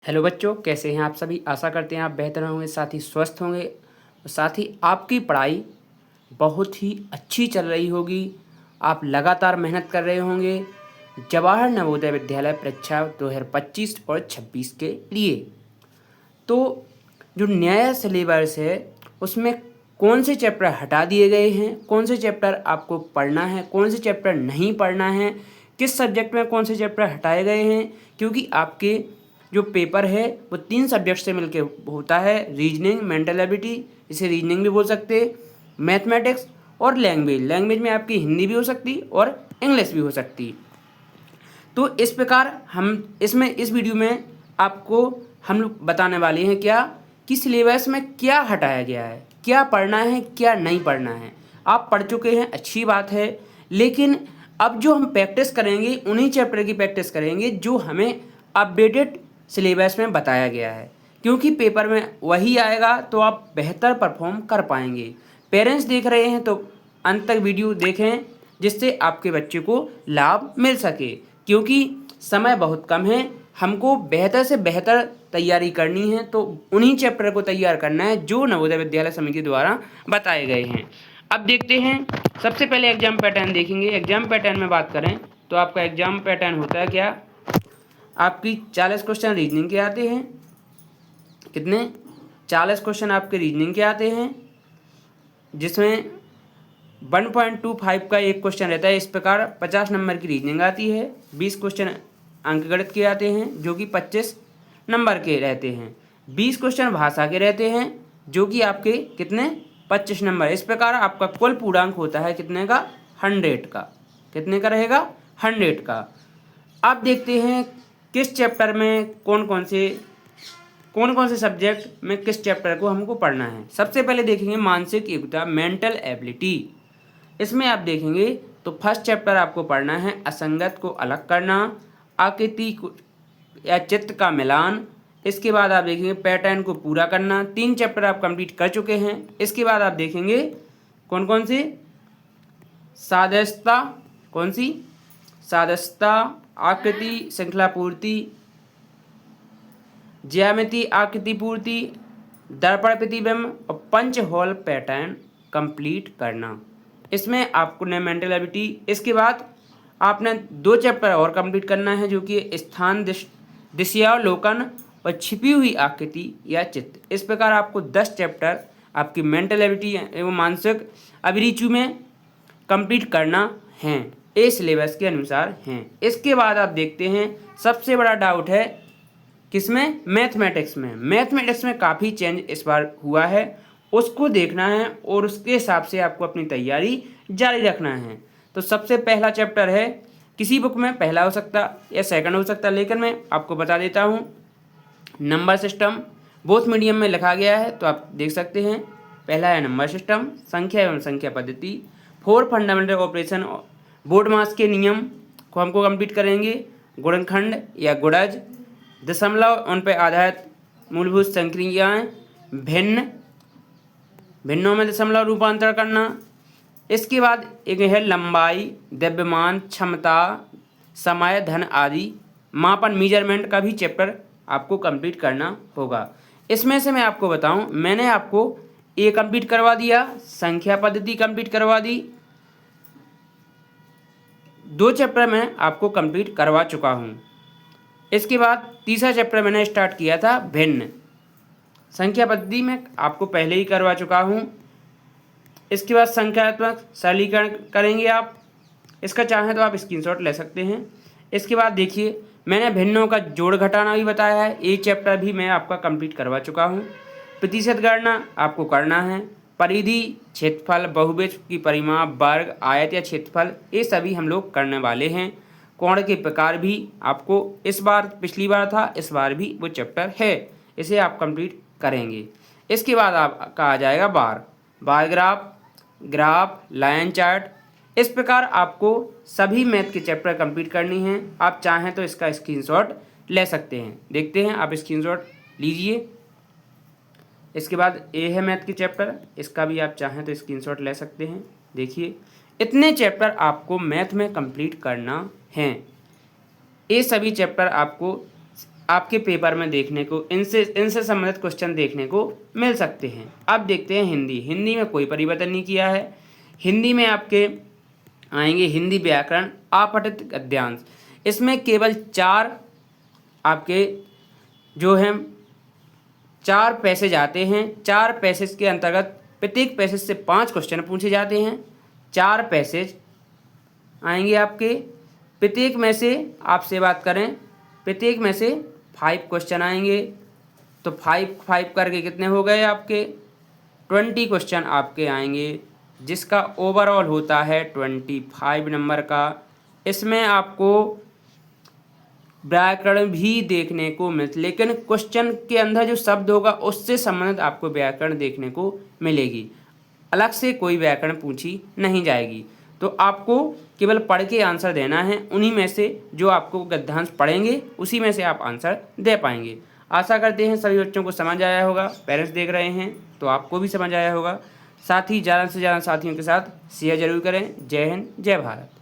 Hello बच्चों, कैसे हैं आप सभी। आशा करते हैं आप बेहतर होंगे, साथ ही स्वस्थ होंगे और साथ ही आपकी पढ़ाई बहुत ही अच्छी चल रही होगी। आप लगातार मेहनत कर रहे होंगे जवाहर नवोदय विद्यालय परीक्षा 2025 और 26 के लिए। तो जो नया सिलेबस है उसमें कौन से चैप्टर हटा दिए गए हैं, कौन से चैप्टर आपको पढ़ना है, कौन से चैप्टर नहीं पढ़ना है, किस सब्जेक्ट में कौन से चैप्टर हटाए गए हैं, क्योंकि आपके जो पेपर है वो 3 सब्जेक्ट से मिलके होता है। रीजनिंग, मेंटल एबिलिटी, इसे रीजनिंग भी बोल सकते हैं, मैथमेटिक्स और लैंग्वेज। लैंग्वेज में आपकी हिंदी भी हो सकती और इंग्लिश भी हो सकती। तो इस प्रकार हम इस वीडियो में आपको हम लोग बताने वाले हैं क्या कि सिलेबस में क्या हटाया गया है, क्या पढ़ना है, क्या नहीं पढ़ना है। आप पढ़ चुके हैं, अच्छी बात है, लेकिन अब जो हम प्रैक्टिस करेंगे उन्हीं चैप्टर की प्रैक्टिस करेंगे जो हमें अपडेटेड सिलेबस में बताया गया है, क्योंकि पेपर में वही आएगा तो आप बेहतर परफॉर्म कर पाएंगे। पेरेंट्स देख रहे हैं तो अंत तक वीडियो देखें जिससे आपके बच्चे को लाभ मिल सके, क्योंकि समय बहुत कम है, हमको बेहतर से बेहतर तैयारी करनी है। तो उन्हीं चैप्टर को तैयार करना है जो नवोदय विद्यालय समिति द्वारा बताए गए हैं। अब देखते हैं, सबसे पहले एग्जाम पैटर्न देखेंगे। एग्जाम पैटर्न में बात करें तो आपका एग्जाम पैटर्न होता है क्या, आपकी 40 क्वेश्चन रीजनिंग के आते हैं। कितने? 40 क्वेश्चन आपके रीजनिंग के आते हैं, जिसमें 1.25 का एक क्वेश्चन रहता है। इस प्रकार 50 नंबर की रीजनिंग आती है। 20 क्वेश्चन अंकगणित के आते हैं जो कि 25 नंबर के रहते हैं। 20 क्वेश्चन भाषा के रहते हैं जो कि आपके कितने? 25 नंबर। इस प्रकार आपका कुल पूर्णांक होता है कितने का? 100 का। कितने का रहेगा? 100 का। अब देखते हैं किस चैप्टर में कौन कौन से सब्जेक्ट में किस चैप्टर को हमको पढ़ना है। सबसे पहले देखेंगे मानसिक योग्यता, मेंटल एबिलिटी। इसमें आप देखेंगे तो फर्स्ट चैप्टर आपको पढ़ना है असंगत को अलग करना, आकृति या चित्र का मिलान। इसके बाद आप देखेंगे पैटर्न को पूरा करना। 3 चैप्टर आप कंप्लीट कर चुके हैं। इसके बाद आप देखेंगे कौन कौन से? सादस्यता, कौन सी? सादस्यता, आकृति श्रृंखला पूर्ति, ज्यामिति आकृति पूर्ति, दर्पण प्रतिबिंब और पंच होल पैटर्न कंप्लीट करना। इसमें आपको ने मेंटल एबिलिटी। इसके बाद आपने 2 चैप्टर और कंप्लीट करना है जो कि स्थान दिश्यावलोकन और छिपी हुई आकृति या चित्र। इस प्रकार आपको 10 चैप्टर आपकी मेंटल एबिलिटी एवं मानसिक अभिरुचि में कंप्लीट करना है, ए सिलेबस के अनुसार हैं। इसके बाद आप देखते हैं सबसे बड़ा डाउट है किसमें? मैथमेटिक्स में। मैथमेटिक्स में काफ़ी चेंज इस बार हुआ है, उसको देखना है और उसके हिसाब से आपको अपनी तैयारी जारी रखना है। तो सबसे पहला चैप्टर है, किसी बुक में पहला हो सकता या सेकंड हो सकता, लेकिन मैं आपको बता देता हूँ, नंबर सिस्टम। बोथ मीडियम में लिखा गया है तो आप देख सकते हैं। पहला है नंबर सिस्टम, संख्या एवं संख्या पद्धति, 4 फंडामेंटल ऑपरेशन, बोर्ड मास के नियम को हमको कंप्लीट करेंगे, गुणनखंड या गुणज, दशमलव, उन पर आधारित मूलभूत संक्रियाएं, भिन्नों में दशमलव रूपांतर करना। इसके बाद एक है लंबाई, द्रव्यमान, क्षमता, समय, धन आदि, मापन, मीजरमेंट का भी चैप्टर आपको कंप्लीट करना होगा। इसमें से मैं आपको बताऊं, मैंने आपको ए कंप्लीट करवा दिया, संख्या पद्धति कंप्लीट करवा दी, 2 चैप्टर मैं आपको कंप्लीट करवा चुका हूं। इसके बाद तीसरा चैप्टर मैंने स्टार्ट किया था भिन्न। संख्या पद्धति में आपको पहले ही करवा चुका हूँ। इसके बाद संख्यात्मक सरलीकरण करेंगे आप, इसका चाहें तो आप स्क्रीनशॉट ले सकते हैं। इसके बाद देखिए मैंने भिन्नों का जोड़ घटाना भी बताया है, ये चैप्टर भी मैं आपका कंप्लीट करवा चुका हूँ। प्रतिशत गणना आपको करना है, परिधि, क्षेत्रफल, बहुभुज की परिमाप, वर्ग, आयत या क्षेत्रफल, ये सभी हम लोग करने वाले हैं। कोण के प्रकार भी आपको इस बार, पिछली बार था, इस बार भी वो चैप्टर है, इसे आप कंप्लीट करेंगे। इसके बाद आपका आ जाएगा बार ग्राफ, लाइन चार्ट। इस प्रकार आपको सभी मैथ के चैप्टर कंप्लीट करनी है। आप चाहें तो इसका स्क्रीनशॉट ले सकते हैं, देखते हैं, आप स्क्रीनशॉट लीजिए। इसके बाद ए है मैथ के चैप्टर, इसका भी आप चाहें तो स्क्रीनशॉट ले सकते हैं। देखिए इतने चैप्टर आपको मैथ में कंप्लीट करना है। ये सभी चैप्टर आपको आपके पेपर में देखने को इनसे संबंधित क्वेश्चन देखने को मिल सकते हैं। अब देखते हैं हिंदी। हिंदी में कोई परिवर्तन नहीं किया है। हिंदी में आपके आएंगे हिंदी व्याकरण अपठित गद्यांश। इसमें केवल 4 आपके जो हैं 4 पैसेज आते हैं। 4 पैसेज के अंतर्गत प्रत्येक पैसेज से 5 क्वेश्चन पूछे जाते हैं। 4 पैसेज आएंगे आपके, प्रत्येक में से आपसे बात करें, प्रत्येक में से 5 क्वेश्चन आएंगे। तो 5 करके कितने हो गए आपके 20 क्वेश्चन आपके आएंगे, जिसका ओवरऑल होता है 25 नंबर का। इसमें आपको व्याकरण भी देखने को लेकिन क्वेश्चन के अंदर जो शब्द होगा उससे संबंधित आपको व्याकरण देखने को मिलेगी, अलग से कोई व्याकरण पूछी नहीं जाएगी। तो आपको केवल पढ़ के आंसर देना है, उन्हीं में से जो आपको गद्यांश पढ़ेंगे उसी में से आप आंसर दे पाएंगे। आशा करते हैं सभी बच्चों को समझ आया होगा। पेरेंट्स देख रहे हैं तो आपको भी समझ आया होगा। साथ ही ज़्यादा से ज़्यादा साथियों के साथ शेयर जरूर करें। जय हिंद, जय भारत।